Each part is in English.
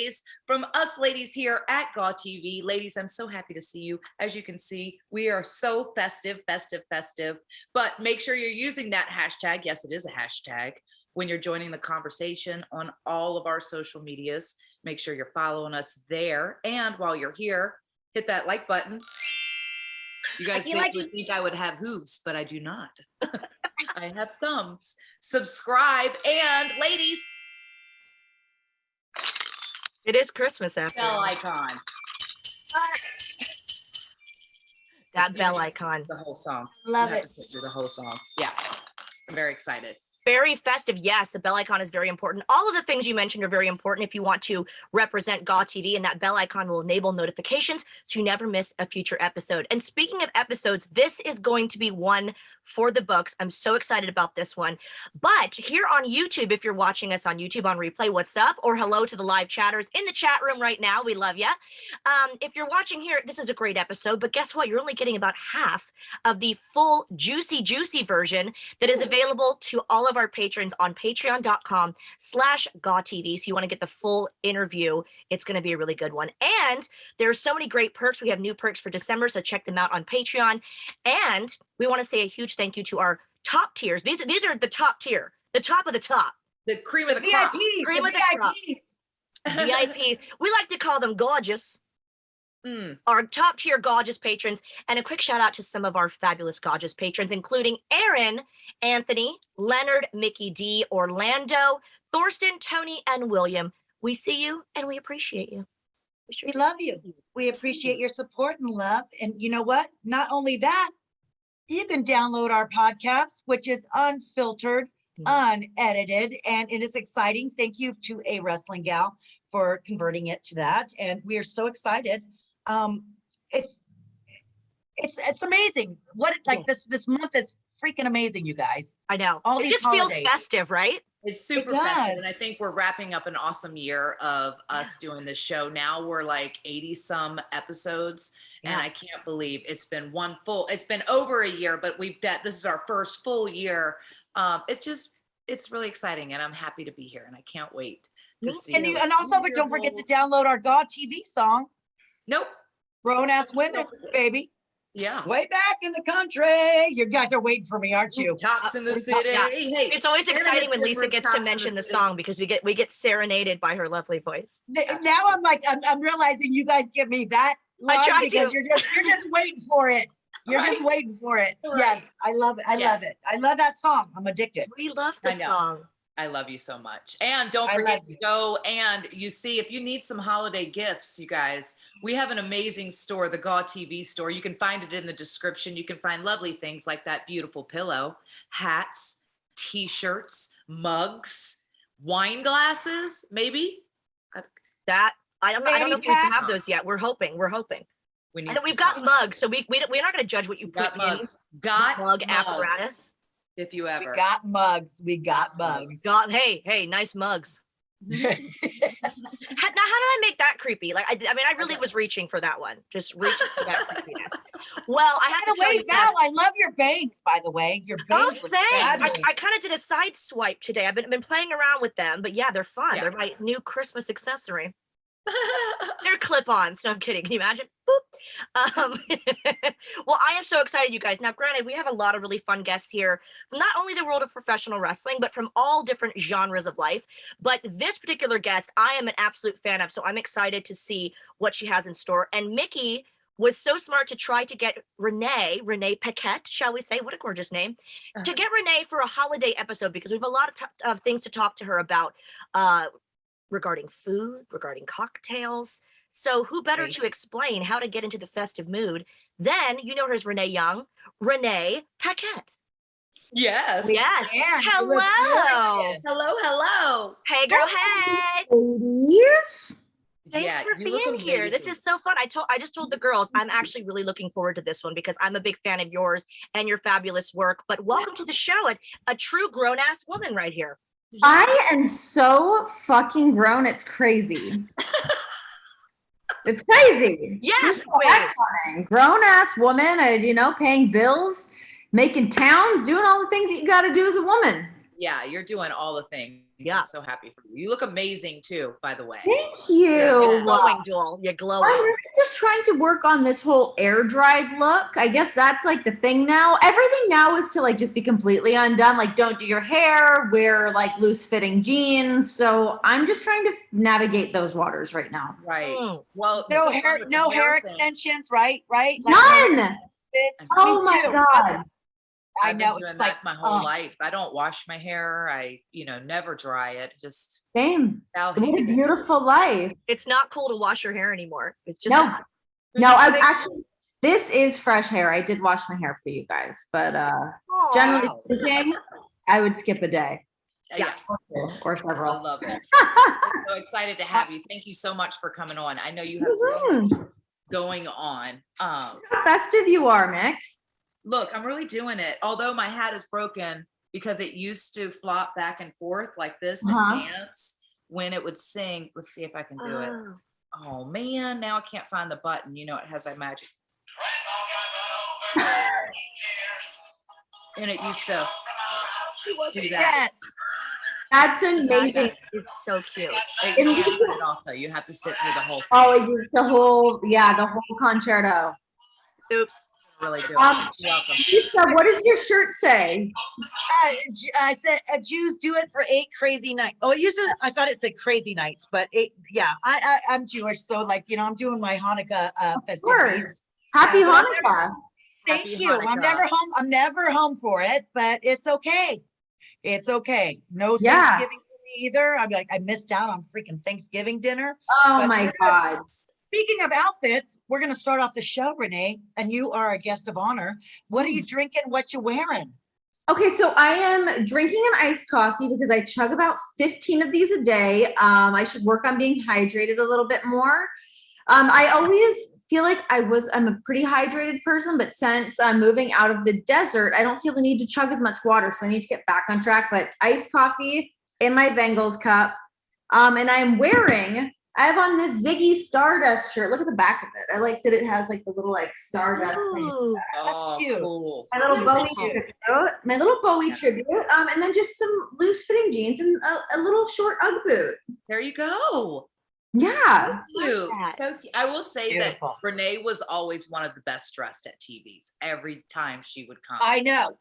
always, from us ladies here at GAW TV. Ladies, I'm so happy to see you. As you can see, we are so festive. But make sure you're using that hashtag. Yes, it is a hashtag. When you're joining the conversation on all of our social medias, make sure you're following us there. And while you're here, hit that like button. You guys would think I would have hooves, but I do not. I have thumbs. Subscribe, and ladies, it is Christmas after bell icon. That bell icon. The whole song. Love it. The whole song. Yeah, I'm very excited. Very festive. Yes, the bell icon is very important. All of the things you mentioned are very important if you want to represent GAW TV, and that bell icon will enable notifications so you never miss a future episode. And speaking of episodes, this is going to be one for the books. I'm so excited about this one. But here on YouTube, if you're watching us on YouTube on replay, what's up? Or hello to the live chatters in the chat room right now. We love you. If you're watching here, this is a great episode, but guess what? You're only getting about half of the full juicy version that is available to all of our patrons on patreon.com/GawTV. So you want to get the full interview. It's going to be a really good one. And there's so many great perks. We have new perks for December, so check them out on Patreon. And we want to say a huge thank you to our top tiers. These are the top tier, the top of the top. The cream of the crop. Cream of the crop. VIPs. We like to call them gorgeous. Our top tier gorgeous patrons, and a quick shout out to some of our fabulous gorgeous patrons, including Aaron, Anthony, Leonard, Mickie D, Orlando, Thorsten, Tony, and William. We see you and we appreciate you. We love you. We appreciate your support and love. And you know what? Not only that, you can download our podcast, which is unfiltered, unedited, and it is exciting. Thank you to A Wrestling Gal for converting it to that. And we are so excited. It's amazing. This month is freaking amazing, you guys. I know. All it these just holidays. feels festive, right? It's super festive, and I think we're wrapping up an awesome year of us doing this show. Now we're like 80 some episodes, and I can't believe it's been it's been over a year, but this is our first full year. It's really exciting, and I'm happy to be here, and I can't wait to see. And also, but don't forget to download our GAW TV song. Nope. Grown-ass women, baby. Yeah. Way back in the country. You guys are waiting for me, aren't you? Tops in the city. Yeah. Hey, it's always exciting when Lisa gets to mention the song because we get serenaded by her lovely voice. Now I'm realizing you guys give me that line because you're just waiting for it. You're just waiting for it. Right. Yes, I love it. I love it. I love that song. I'm addicted. We love the song. I love you so much. And don't forget to go and you see, if you need some holiday gifts, you guys, we have an amazing store, the GAW TV store. You can find it in the description. You can find lovely things like that beautiful pillow, hats, t-shirts, mugs, wine glasses, maybe. I don't know if we have those yet. We're hoping. We've got mugs, so we're not going to judge what you put in. Mug apparatus. If you ever. We got mugs. Hey, nice mugs. Now, how did I make that creepy? Like, I really was reaching for that one. Just reaching for that creepiness. Well, I have to tell you, Val, I love your bangs, by the way. Your bangs. Oh, thanks. I kind of did a side swipe today. I've been playing around with them, but yeah, they're fun. Yeah. They're my new Christmas accessory. They're clip-ons. No, I'm kidding. Can you imagine? Boop. Well, I am so excited, you guys. Now, granted, we have a lot of really fun guests here from not only the world of professional wrestling, but from all different genres of life. But this particular guest, I am an absolute fan of, so I'm excited to see what she has in store. And Mickie was so smart to try to get Renee Paquette, shall we say, what a gorgeous name, to get Renee for a holiday episode, because we have a lot of things to talk to her about, regarding food, regarding cocktails. So who better to explain how to get into the festive mood than, you know her as Renee Paquette. Yes. Yes. Yeah, Hello. Hey, girl. Hey. Ladies. Thanks for being here. This is so fun. I just told the girls I'm actually really looking forward to this one because I'm a big fan of yours and your fabulous work. But welcome to the show, a true grown-ass woman right here. I am so fucking grown. It's crazy. It's crazy. Yes. Grown ass woman, paying bills, making towns, doing all the things that you got to do as a woman. Yeah, you're doing all the things. Yeah. I'm so happy for you. You look amazing too, by the way. Thank you. You're glowing, Jewel. You're glowing. I'm really just trying to work on this whole air dried look. I guess that's like the thing now. Everything now is to like just be completely undone. Like don't do your hair, wear like loose fitting jeans. So I'm just trying to navigate those waters right now. Right. Mm. Well, No so hair, with the no hair thing, extensions, right? Like, None. Oh me my too. God. I I've know, been it's doing like, that my whole life. I don't wash my hair. I, never dry it. Just Same. Val What hates a it. beautiful life. It's not cool to wash your hair anymore. It's just No, I've actually, this is fresh hair. I did wash my hair for you guys, but generally wow. speaking, I would skip a day Yeah. or I several. love it. I'm so excited to have you. Thank you so much for coming on. I know you have so much going on. How festive you are, Mick. Look, I'm really doing it. Although my hat is broken because it used to flop back and forth like this and dance when it would sing. Let's see if I can do it. Oh man, now I can't find the button. It has that magic. And it used to do that. Yes. That's amazing. It's so cute. You can't turn it off though. You have to sit through the whole thing. Oh, it's the whole concerto. Oops. Really do it. You're welcome. Lisa, what does your shirt say? I said Jews do it for 8 crazy nights. Oh, I thought it said crazy nights, but I'm Jewish, so I'm doing my Hanukkah Of festivities. course. Happy Hanukkah. Thank Happy you. I'm Hanukkah. never home. I'm never home for it, but it's okay. It's okay. No Yeah. Thanksgiving for me either. I'm like, I missed out on freaking Thanksgiving dinner. Oh But my God. Speaking of outfits, we're going to start off the show, Renee, and you are a guest of honor. What are you drinking? What you wearing? Okay, so I am drinking an iced coffee because I chug about 15 of these a day. I should work on being hydrated a little bit more. I always feel like I'm a pretty hydrated person, but since I'm moving out of the desert, I don't feel the need to chug as much water. So I need to get back on track, but iced coffee in my Bengals cup. And I have on this Ziggy Stardust shirt. Look at the back of it. I like that it has like the little like Stardust thing. Ooh. Oh, cute. cool. My little Bowie cute. tribute. My little Bowie tribute. And then just some loose fitting jeans and a little short Ugg boot. There you go. Yeah. Cute. that. So cute. I will say Beautiful. that Renee was always one of the best dressed at TVs every time she would come. I know.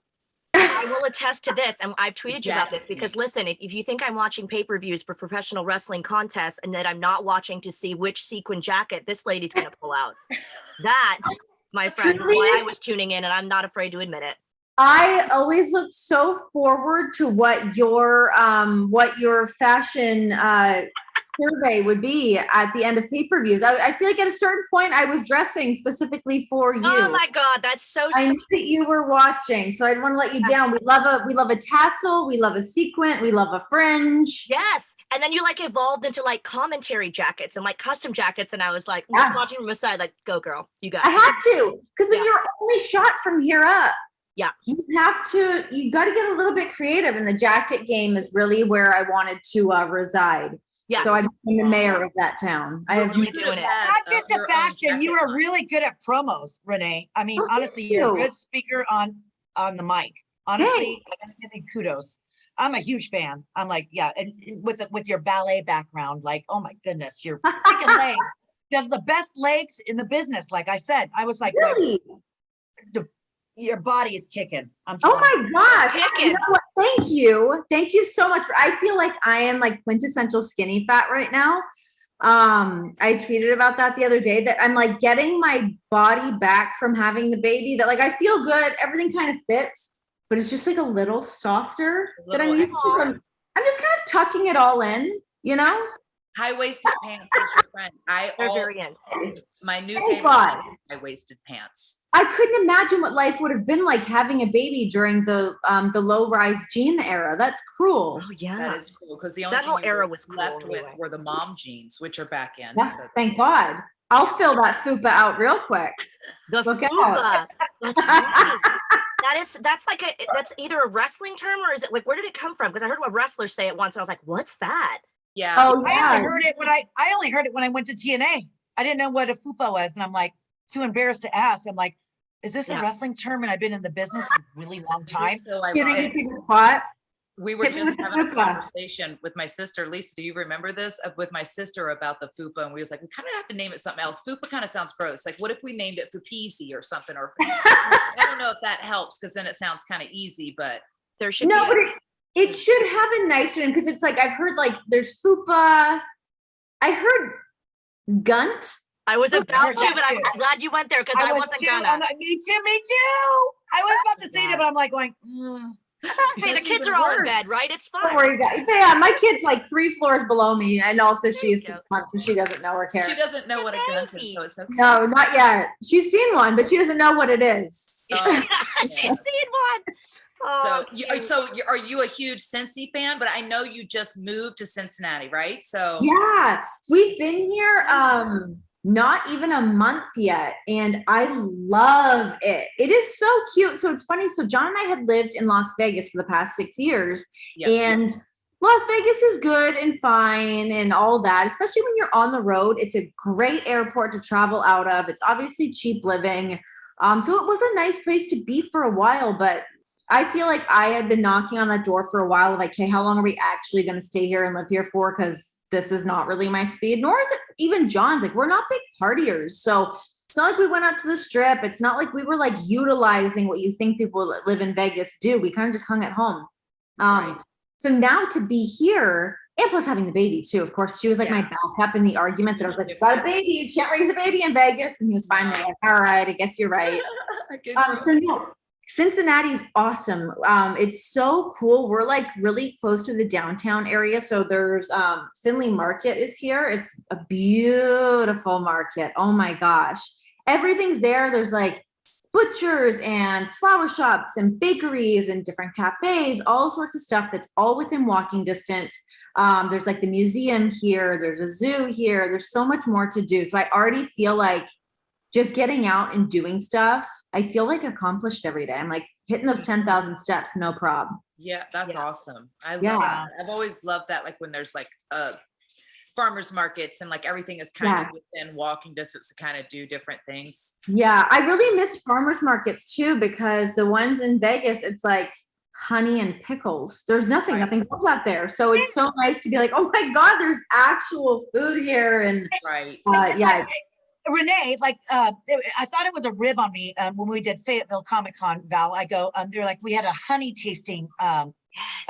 I will attest to this, and I've tweeted you about this because listen, if you think I'm watching pay-per-views for professional wrestling contests and that I'm not watching to see which sequin jacket this lady's gonna pull out, that, my friend, is why I was tuning in, and I'm not afraid to admit it. I always looked so forward to what your fashion survey would be at the end of pay-per-views. I feel like at a certain point I was dressing specifically for you. Oh my God, that's so I sweet. knew that you were watching, so I didn't want to let you down. We love a tassel, we love a sequin, we love a fringe. Yes. And then you like evolved into like commentary jackets and like custom jackets. And I was like, just watching from the side, like, go girl, you got it. I had to, because when you're only shot from here up, Yeah. you got to get a little bit creative, and the jacket game is really where I wanted to reside. Yes. So I became the mayor of that town. I have really doing it. Not just the fashion, you are really good at promos, Renee. I mean, honestly, you're a good speaker on the mic. Honestly, I think kudos. I'm a huge fan. I'm like, yeah, and with your ballet background, like, oh my goodness, your freaking legs. They're the best legs in the business. Like I said, I was like, really? Your body is kicking. I'm Oh my gosh. Kicking. You know what? Thank you so much. I feel like I am like quintessential skinny fat right now. I tweeted about that the other day, that I'm like getting my body back from having the baby, that like I feel good, everything kind of fits, but it's just like a little softer than I'm used to. I'm just kind of tucking it all in, you know? High-waisted pants is your friend. They're very in. My new Thank favorite God. high-waisted pants. I couldn't imagine what life would have been like having a baby during the low-rise jean era. That's cruel. Oh yeah. That is cool, because the only That thing whole we era were was cool left with anyway. were the mom jeans, which are back in. Yeah, so thank God. I'll fill that fupa out real quick. The Look out. Fupa. That's right. That's either a wrestling term, or is it like, where did it come from? Because I heard a wrestler say it once, and I was like, what's that? Yeah. Oh I yeah. only heard it when I went to TNA. I didn't know what a fupa was, and I'm like too embarrassed to ask. I'm like, is this a wrestling term? And I've been in the business a really long This time. is so Getting ironic. into the spot. We were Hit me just with the having a fupa. conversation with my sister, Lisa. Do you remember this? With my sister about the fupa, and we was like, we kind of have to name it something else. Fupa kind of sounds gross. Like, what if we named it Fupeasy or something? Or I don't know if that helps because then it sounds kind of easy. But There should No, be. but it should have a nicer name because it's like I've heard like there's fupa. I heard gunt. I was I about heard to, that but I'm too. glad you went there because I wasn't too, I'm gonna. like, me too. I was about to say that, but I'm like going, Hey, the That's kids even are all in worse. bed, right? It's Don't fine. worry, guys. Yeah, my kid's like 3 floors below me, and also you she's go. 6 months, so she doesn't know or care. she doesn't know what a gun Baby. is, so it's okay. No, not yet. She's seen one, but she doesn't know what it is. Oh, She's seen one. Oh, Are you a huge Cincy fan? But I know you just moved to Cincinnati, right? So Yeah, we've been here not even a month yet, and I love it. It is so cute. So it's funny. So John and I had lived in Las Vegas for the past 6 years, Yep. and Las Vegas is good and fine and all that, especially when you're on the road. It's a great airport to travel out of. It's obviously cheap living. So it was a nice place to be for a while, but I feel like I had been knocking on that door for a while. Like, hey, how long are we actually going to stay here and live here for? Because this is not really my speed, nor is it even John's. Like, we're not big partiers. So it's not like we went out to the strip. It's not like we were like utilizing what you think people that live in Vegas do. We kind of just hung at home. Right. So now to be here, and plus having the baby too, of course, she was like my backup in the argument that I was like, you've got a baby, you can't raise a baby in Vegas. And he was finally like, all right, I guess you're right. So no, Cincinnati's awesome. It's so cool. We're like really close to the downtown area. So there's Finley Market is here. It's a beautiful market. Oh my gosh. Everything's there. There's like butchers and flower shops and bakeries and different cafes, all sorts of stuff that's all within walking distance. There's like the museum here. There's a zoo here. There's so much more to do. So I already feel like just getting out and doing stuff, I feel like accomplished every day. I'm like hitting those 10,000 steps, no problem. Yeah, that's awesome. I love Yeah. that. I've always loved that. Like when there's like farmers markets and like everything is kind of within walking distance to kind of do different things. Yeah, I really missed farmers markets too, because the ones in Vegas, it's like honey and pickles. There's nothing goes out there. So it's so nice to be like, oh my God, there's actual food here. And Right. yeah. Renee, like, I thought it was a rib on me when we did Fayetteville Comic Con, Val. I go, they're like, we had a honey tasting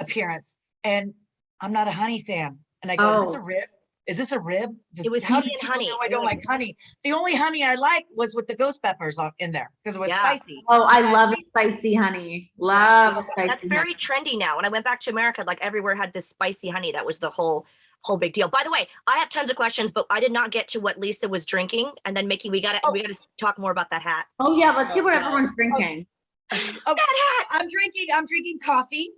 appearance, and I'm not a honey fan. And I go, is this a rib? Is this a rib? It was How tea do and people honey. know I don't like honey. The only honey I like was with the ghost peppers in there because it was spicy. Oh, I love spicy honey. Love a spicy That's very trendy now. When I went back to America, like everywhere had this spicy honey. That was the whole big deal. By the way, I have tons of questions, but I did not get to what Lisa was drinking. And then Mickie, we gotta talk more about that hat. Oh yeah, let's see what everyone's drinking. I'm drinking coffee.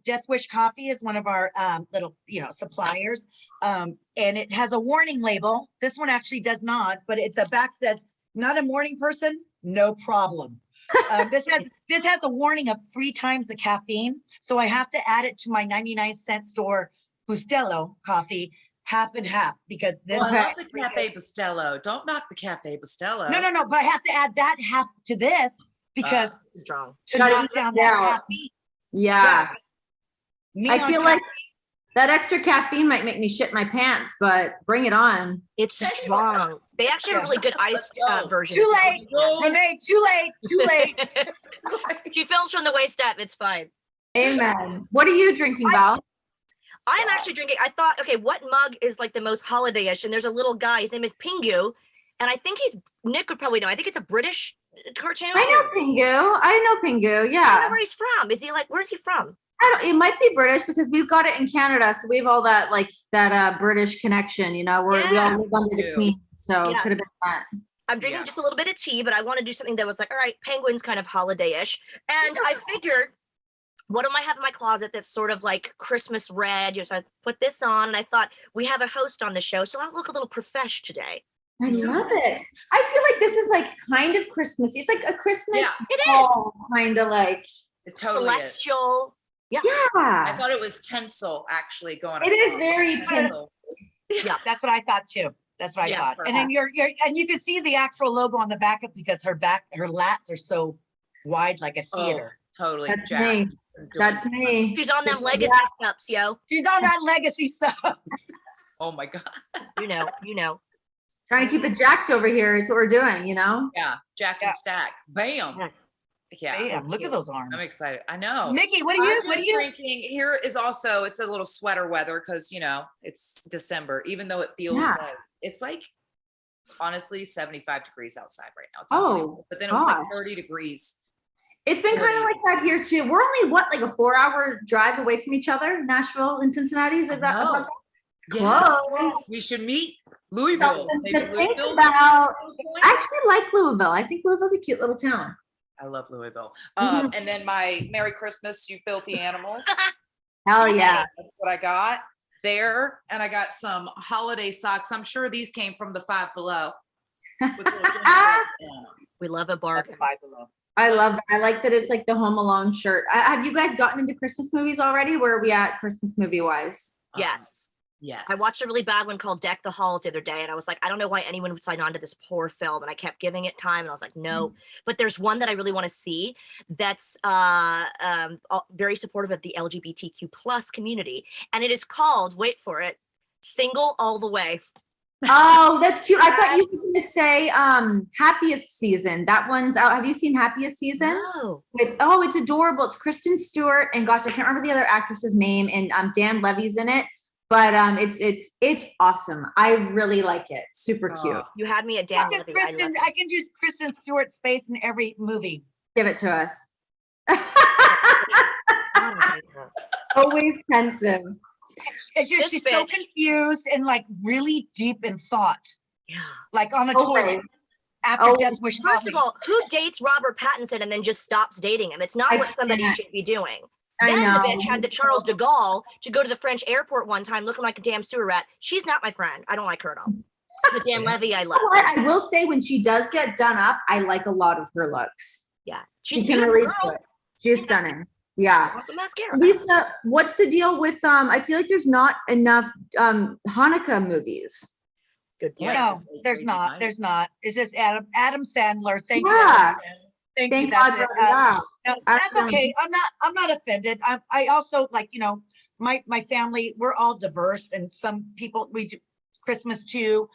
Death Wish Coffee is one of our little, suppliers. And it has a warning label. This one actually does not, but the back says, not a morning person, no problem. This has a warning of 3 times the caffeine. So I have to add it to my 99-cent store Bustelo coffee, half and half, because this I love the Cafe Bustelo. Don't knock the Cafe Bustelo. No, but I have to add that half to this because Strong. to knock down that caffeine. Yeah. Me I on feel like that extra caffeine might make me shit my pants, but bring it on. It's strong. They actually have a really good iced version. Too late, Renee. Too late. She films from the waist up. It's fine. Amen. What are you drinking, Val? I'm actually drinking. I thought, okay, what mug is like the most holiday-ish? And there's a little guy. His name is Pingu, and I think Nick would probably know. I think it's a British cartoon. I know Pingu. Yeah. I don't know where he's from. Is he like? Where's he from? It might be British because we've got it in Canada, so we have all that British connection. We all live under the Queen, so it could have been that. I'm drinking just a little bit of tea, but I want to do something that was like, all right, penguin's kind of holiday-ish, and I figured, what am I have in my closet that's sort of like Christmas red? So I put this on, and I thought we have a host on the show, so I'll look a little profesh today. I love it. I feel like this is like kind of Christmassy. It's like a Christmas kind of like it totally celestial. Is. Yeah. I thought it was tinsel actually going on. It is very tinsel. Yeah, that's what I thought too. That's what I thought. And then you can see the actual logo on the back because her lats are so wide like a Oh, theater. totally. That's jacked me. and doing- That's me. She's on them legacy steps, yo. She's on that legacy stuff. Oh my God. You know. Trying to keep it jacked over here. It's what we're doing, you know? Yeah. Jacked Yeah. and stacked. Bam. Yes. Yeah. Damn, look at those arms. I'm excited. I know. Mickey, what are you? What are you? Drinking here is also, it's a little sweater weather because, it's December, even though it feels Yeah. like, it's like, honestly, 75 degrees outside right now. It's Oh, unbelievable. But then it was like God. 30 degrees. It's been kind of like that here too. We're only like a 4-hour drive away from each other, Nashville and Cincinnati. Is that I know. about Yeah. close? We should meet Louisville. Something Maybe to think Louisville. about. I actually like Louisville. I think Louisville's a cute little town. I love Louisville. Mhm. And then my Merry Christmas, you filthy animals. Hell yeah. That's what I got there. And I got some holiday socks. I'm sure these came from the Five Below. With little gingerbread on 'em. We love a That's bargain. Five Below. I love it. I like that it's like the Home Alone shirt. Have you guys gotten into Christmas movies already? Where are we at Christmas movie wise? Yes. Yes. I watched a really bad one called Deck the Halls the other day, and I was like, I don't know why anyone would sign on to this poor film. And I kept giving it time, and I was like, no. But there's one that I really want to see that's very supportive of the LGBTQ plus community, and it is called, wait for it, Single All the Way. Oh, that's cute. I thought you were going to say Happiest Season. That one's out. Have you seen Happiest Season? No. It's adorable. It's Kristen Stewart and gosh, I can't remember the other actress's name, and Dan Levy's in it. But it's awesome. I really like it. Super cute. You had me at I Dan can, Levy. I love it. I can do Kristen Stewart's face in every movie. Give it to us. God, I hate her. Always pensive. It's just This she's so bitch. confused and like really deep in thought, Yeah. like on a Always. toilet after Always. Death Wish First Coffee. of all, who dates Robert Pattinson and then just stops dating him? It's not I what somebody can't. should be doing. I Then know. the bitch had the Charles de Gaulle to go to the French airport one time looking like a damn sewer rat. She's not my friend. I don't like her at all. But Dan Levy, I love. You know what? I will say when she does get done up, I like a lot of her looks. Yeah. She She's can beautiful, really girl. do it. She's stunning. Yeah. Off the mascara. Lisa, what's the deal with I feel like there's not enough Hanukkah movies. Good point. Yeah. No, just a there's crazy not. night. There's not. It's just Adam Sandler. Thank you. Yeah. Adam Sandler. Thank you. Thank That's God for it. that. No, that's Absolutely. okay. I'm not offended. I also like, my family, we're all diverse and some people we do Christmas too.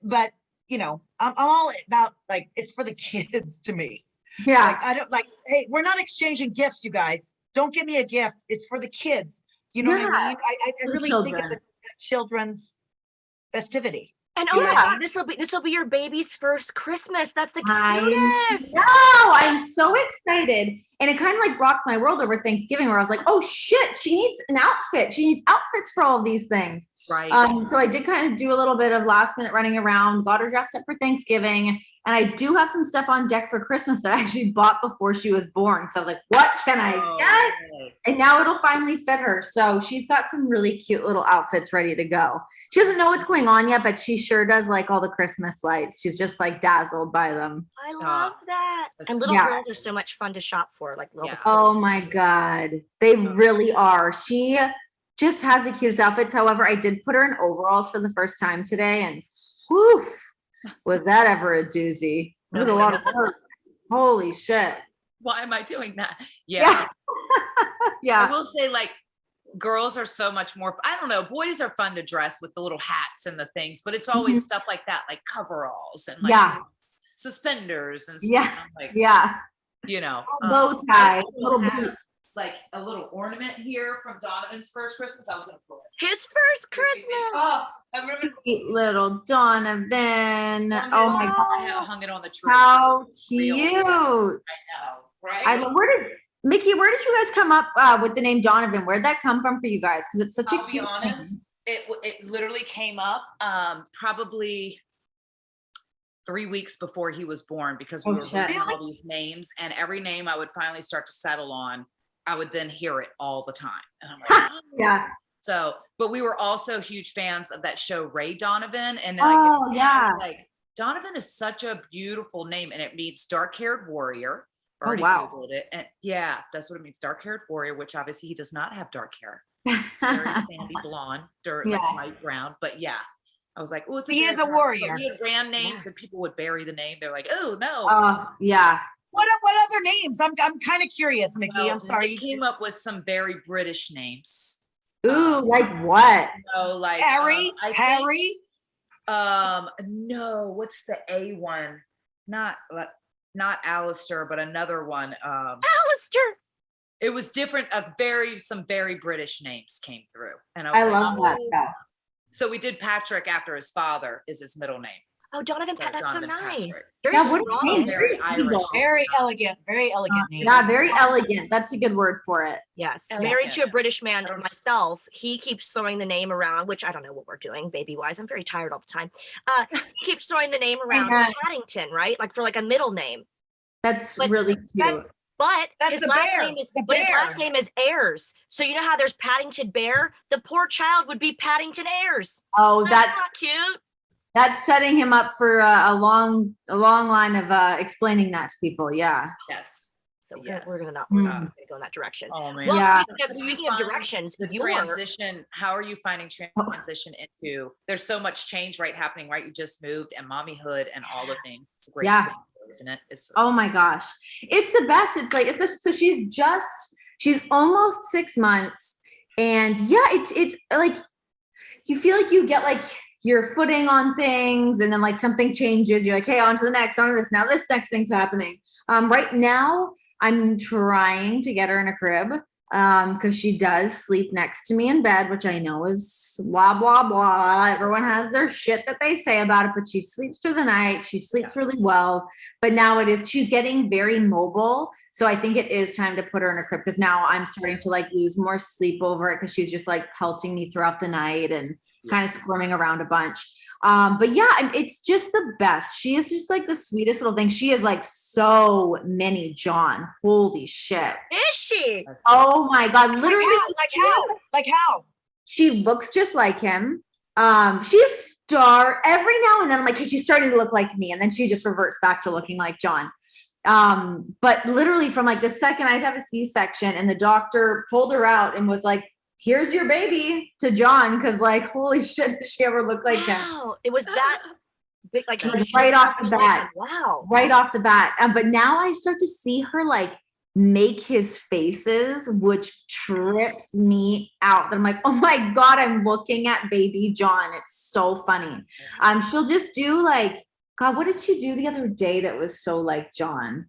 But I'm all about like it's for the kids to me. Yeah. Like I don't like, hey, we're not exchanging gifts, you guys. Don't give me a gift. It's for the kids. You know what Yeah. I mean? I For really think children. it's a children's festivity. And oh my Yeah. God, this will be your baby's first Christmas. That's the I cutest. know. I'm so excited. And it kind of like rocked my world over Thanksgiving where I was like, oh shit, she needs an outfit. She needs outfits for all of these things. Right. So I did kind of do a little bit of last minute running around, got her dressed up for Thanksgiving. And I do have some stuff on deck for Christmas that I actually bought before she was born. So I was like, what can I Oh, get? okay. And now it'll finally fit her. So she's got some really cute little outfits ready to go. She doesn't know what's going on yet, but she sure does like all the Christmas lights. She's just like dazzled by them. I love that. that's- And little Yeah. girls are so much fun to shop for. Like little Yeah. Oh my God. They really are. She just has the cutest outfits. However, I did put her in overalls for the first time today. And whew, was that ever a doozy? It was a lot of work. Holy shit. Why am I doing that? Yeah. I Yeah. will say, like, girls are so much more. I don't know. Boys are fun to dress with the little hats and the things, but it's always stuff like that, like coveralls and like Yeah. suspenders and stuff. Yeah. I'm like, Yeah. Bow tie. I still Little have, boot. like a little ornament here from Donovan's first Christmas. I was gonna pull it. His first Christmas. Oh, I remember. Sweet little Donovan. I Oh my God. hung it on the tree. How Real. cute. I know, right? I love, Mickie, where did you guys come up with the name Donovan? Where'd that come from for you guys? Because it's such a I'll be cute name. honest, it literally came up probably 3 weeks before he was born because we Oh, were shit. reading all these names, and every name I would finally start to settle on, I would then hear it all the time. And I'm like, oh. Yeah. So, but we were also huge fans of that show Ray Donovan. And Oh, I yeah. was like, Donovan is such a beautiful name, and it means dark-haired warrior. Oh, Already wow. Googled it. And yeah, that's what it means, dark-haired warrior, which obviously he does not have dark hair. Very sandy blonde, dirt, like Yeah. light brown. But yeah, I was like, oh, it's He is very a dark. warrior. But we had brand names and people would bury the name. They're like, oh no. Oh, yeah. What other names? I'm kind of curious, Mickie. Well, I'm sorry. Nick came up with some very British names. Ooh, like what? So like Harry, I think, Harry. no, what's the A one? Not Alistair, but another one. Alistair. It was different. Some very British names came through, and I I was love that stuff. So we did Patrick after his father is his middle name. Oh, Donovan, So that's so Donovan nice. Patrick. Very Yeah, what a strong. name. Very Very Irish. eagle. Very elegant name. Yeah, very elegant. That's a good word for it. Yes, Elegant. married to a British man I don't- myself. He keeps throwing the name around, which I don't know what we're doing baby wise. I'm very tired all the time. He keeps throwing the name around Amen. Paddington, right? Like for like a middle name. That's But really cute. But That's his the last bear. name is The his bear. last name is Ayres. So you know how there's Paddington Bear? The poor child would be Paddington Ayres. Oh, that's not cute. that's setting him up for a long line of explaining that to people. Yeah. Yes. So Yes. we're not Hmm. gonna go in that direction. Oh man. Well, Yeah. speaking of directions, The transition, how are you finding transition into, there's so much change happening, right? You just moved and mommyhood and all the things. It's a great Yeah. thing, isn't it? It's Oh my gosh. It's the best. It's like, especially, so she's almost 6 months. And yeah, it's like, you feel like you get like your footing on things and then like something changes. You're like, hey, on to the next, on to this. Now this next thing's happening. Right now I'm trying to get her in a crib because she does sleep next to me in bed, which I know is blah, blah, blah. Everyone has their shit that they say about it, but she sleeps through the night. She sleeps really well. But now she's getting very mobile. So I think it is time to put her in a crib because now I'm starting to like lose more sleep over it because she's just like pelting me throughout the night and kind of squirming around a bunch. But yeah, it's just the best. She is just like the sweetest little thing. She is like so mini John. Holy shit. Is she? Oh my God. Literally. Like how? She looks just like him. She's every now and then I'm like, hey, she's starting to look like me. And then she just reverts back to looking like John. But literally from like the second I'd have a C-section and the doctor pulled her out and was like, here's your baby to John. Cause like, holy shit, does she ever look like him? Wow. It was that big, like Right off the bat. Wow. Right off the bat. But now I start to see her like make his faces, which trips me out. I'm like, oh my God, I'm looking at baby John. It's so funny. She'll just do like, God, what did she do the other day that was so like John?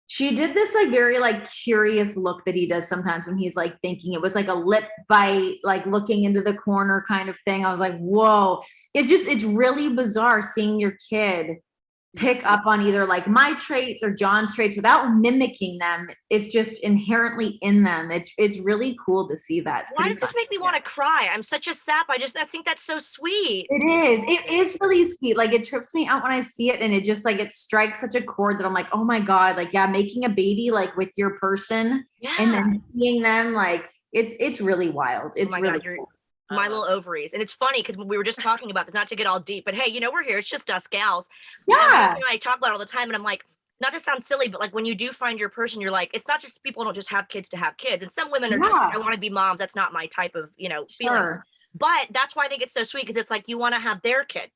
She did this like very like curious look that he does sometimes when he's like thinking. It was like a lip bite, like looking into the corner kind of thing. I was like, whoa. It's really bizarre seeing your kid pick up on either like my traits or John's traits without mimicking them. It's just inherently in them. It's really cool to see that. Why does this make me want to cry? I'm such a sap. I think that's so sweet. It is really sweet. Like it trips me out when I see it and it just like, it strikes such a chord that I'm like, oh my God, like, yeah, making a baby like with your person and then seeing them like, it's really wild. It's really cool. My little ovaries. And it's funny because we were just talking about this, not to get all deep, but hey, we're here. It's just us gals. Yeah. I talk about it all the time and I'm like, not to sound silly, but like when you do find your person, you're like, it's not just people don't just have kids to have kids. And some women are just like, I want to be moms. That's not my type of, feeling. Sure. But that's why I think it's so sweet because it's like you want to have their kid.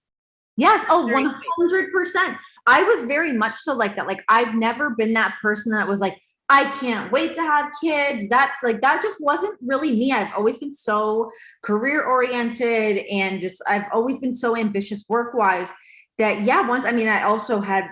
Yes. Oh, 100%. I was very much so like that. Like I've never been that person that was like, I can't wait to have kids. That's like, that just wasn't really me. I've always been so career oriented and I've always been so ambitious work wise that I also had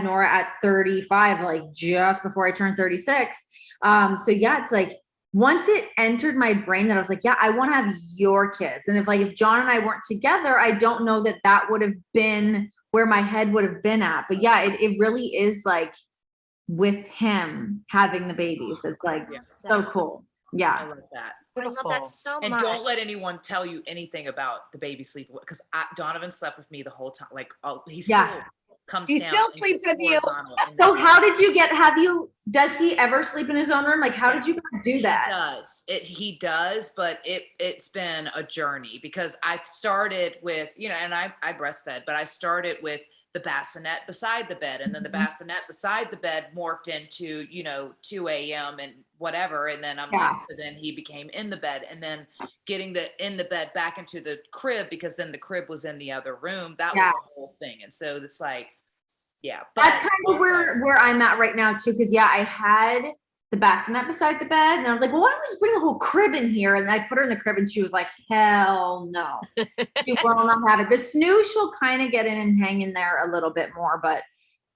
Nora at 35, like just before I turned 36. So yeah, it's like, once it entered my brain that I was like, yeah, I want to have your kids. And if John and I weren't together, I don't know that would have been where my head would have been at. But yeah, it really is like, with him having the babies. It's like so cool. Yeah. I love that. I love that so much. And don't let anyone tell you anything about the baby sleep because Donovan slept with me the whole time. Like he still comes down. He still sleeps with you. So how did you does he ever sleep in his own room? Like how did you guys do that? He does, but it's been a journey because I started with, and I breastfed, but I started with the bassinet beside the bed. And then the bassinet beside the bed morphed into, 2 a.m. and whatever. And then so then he became in the bed and then getting in the bed back into the crib because then the crib was in the other room. That was a whole thing. And so it's like, Yeah, That's kind of where I'm at right now too. Because I had the bassinet beside the bed, and I was like, well, why don't we just bring the whole crib in here? And I put her in the crib, and she was like, hell no, she will not have it. The snooze, she'll kind of get in and hang in there a little bit more, but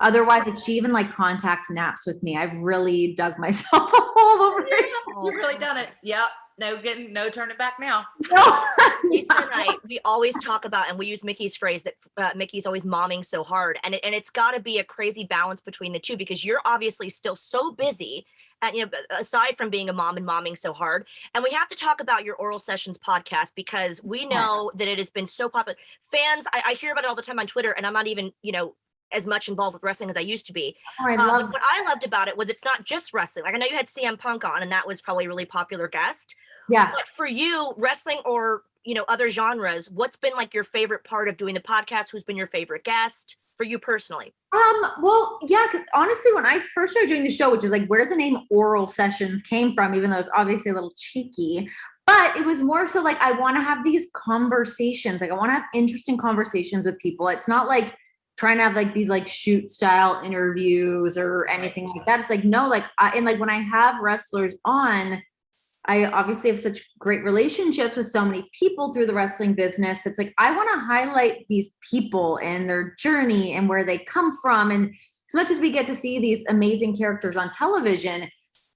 otherwise, like, she even like contact naps with me. I've really dug myself a hole over here. You've really done it. Yep. No turning back now. No. Lisa and I, we always talk about, and we use Mickie's phrase that Mickie's always momming so hard, and it's got to be a crazy balance between the two, because you're obviously still so busy, and aside from being a mom and momming so hard. And we have to talk about your Oral Sessions podcast, because we know that it has been so popular. Fans, I hear about it all the time on Twitter, and I'm not even as much involved with wrestling as I used to be. What I loved about it was it's not just wrestling. Like, I know you had CM Punk on, and that was probably a really popular guest. Yeah. But for you, wrestling or other genres, what's been like your favorite part of doing the podcast? Who's been your favorite guest for you personally? Well, yeah, 'cause honestly, when I first started doing the show, which is like where the name Oral Sessions came from, even though it's obviously a little cheeky, but it was more so like, I want to have these conversations. Like, I want to have interesting conversations with people. It's not like trying to have like these like shoot style interviews or anything like that. It's like, no, like, and like when I have wrestlers on, I obviously have such great relationships with so many people through the wrestling business. It's like, I want to highlight these people and their journey and where they come from. And as much as we get to see these amazing characters on television,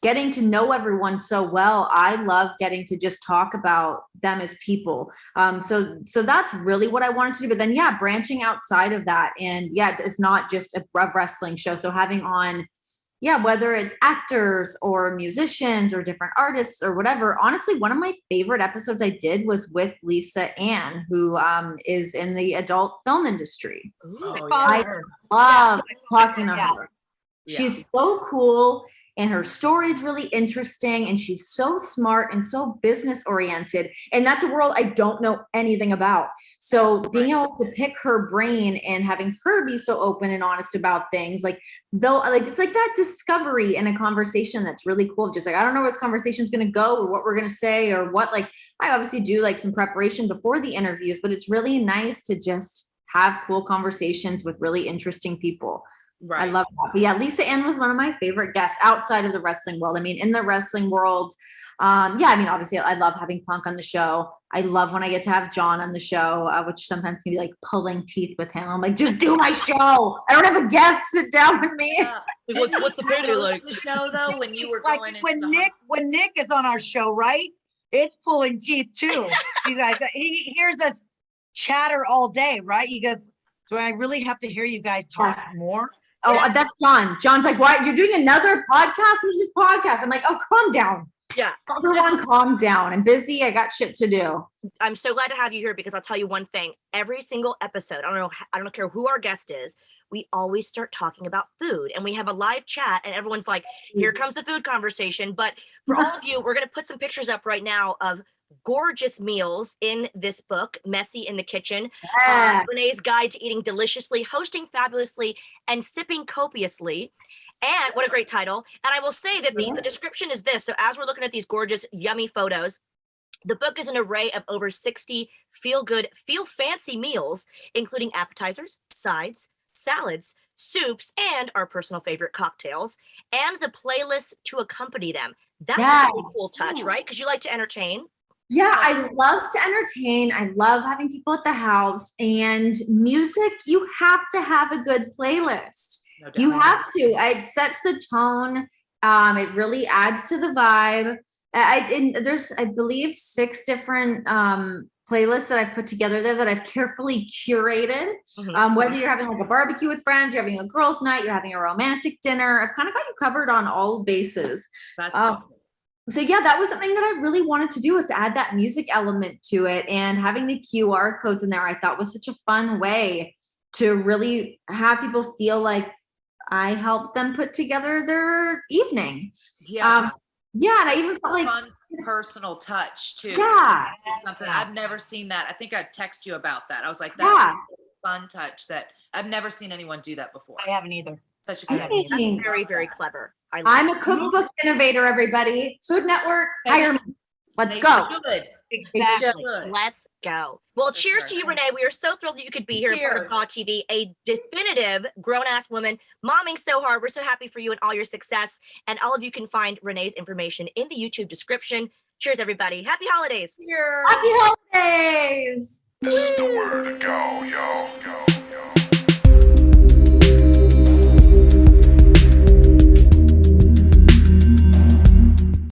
getting to know everyone so well, I love getting to just talk about them as people. So that's really what I wanted to do. But then, branching outside of that, and it's not just a wrestling show. So having on, whether it's actors or musicians or different artists or whatever. Honestly, one of my favorite episodes I did was with Lisa Ann, who is in the adult film industry. I love talking to her. She's so cool, and her story is really interesting, and she's so smart and so business oriented. And that's a world I don't know anything about. So being able to pick her brain and having her be so open and honest about things, like, it's like that discovery in a conversation that's really cool. Just like, I don't know where this conversation is going to go or what we're going to say or what. Like, I obviously do like some preparation before the interviews, but it's really nice to just have cool conversations with really interesting people. Right. I love that. But Lisa Ann was one of my favorite guests outside of the wrestling world. I mean, in the wrestling world, obviously I love having Punk on the show. I love when I get to have John on the show, which sometimes can be like pulling teeth with him. I'm like, just do my show. I don't have a guest sit down with me. What's the payday like? The show though, when you were like going when Nick is on our show, right? It's pulling teeth too. He hears us chatter all day, right? He goes, do I really have to hear you guys talk more? Oh, that's John. John's like, "What? You're doing another podcast? Who's this podcast?" I'm like, "Oh, calm down. Yeah. Everyone calm down. I'm busy. I got shit to do." I'm so glad to have you here, because I'll tell you one thing. Every single episode, I don't care who our guest is, we always start talking about food, and we have a live chat, and everyone's like, here comes the food conversation. But for all of you, we're going to put some pictures up right now of gorgeous meals in this book, Messy in the Kitchen. Renee's Guide to Eating Deliciously, Hosting Fabulously, and Sipping Copiously. And what a great title. And I will say that the description is this. So as we're looking at these gorgeous, yummy photos, the book is an array of over 60 feel-good, feel-fancy meals, including appetizers, sides, salads, soups, and our personal favorite cocktails, and the playlist to accompany them. That's a really cool touch, right? Because you like to entertain. Yeah, I love to entertain. I love having people at the house, and music, you have to have a good playlist. No doubt. You have to. It sets the tone. It really adds to the vibe. There's, I believe, 6 different playlists that I've put together there that I've carefully curated. Whether you're having like a barbecue with friends, you're having a girls' night, you're having a romantic dinner, I've kind of got you covered on all bases. That's awesome. So that was something that I really wanted to do, was to add that music element to it, and having the QR codes in there, I thought was such a fun way to really have people feel like I helped them put together their evening. And I even felt like fun personal touch too. Something I've never seen that. I think I text you about that. I was like, that's a fun touch that I've never seen anyone do that before. I haven't either. Such a good idea. That's very, very clever. I'm a cookbook innovator, everybody. Food Network, hire me. Let's go. Exactly. should. Let's go. Well, For cheers to sure. you, Renee. We are so thrilled that you could be here in part of Cheers. GAW TV, a definitive grown-ass woman, momming so hard. We're so happy for you and all your success. And all of you can find Renee's information in the YouTube description. Cheers, everybody. Happy holidays. Cheers. Happy holidays. This is the word to go, yo.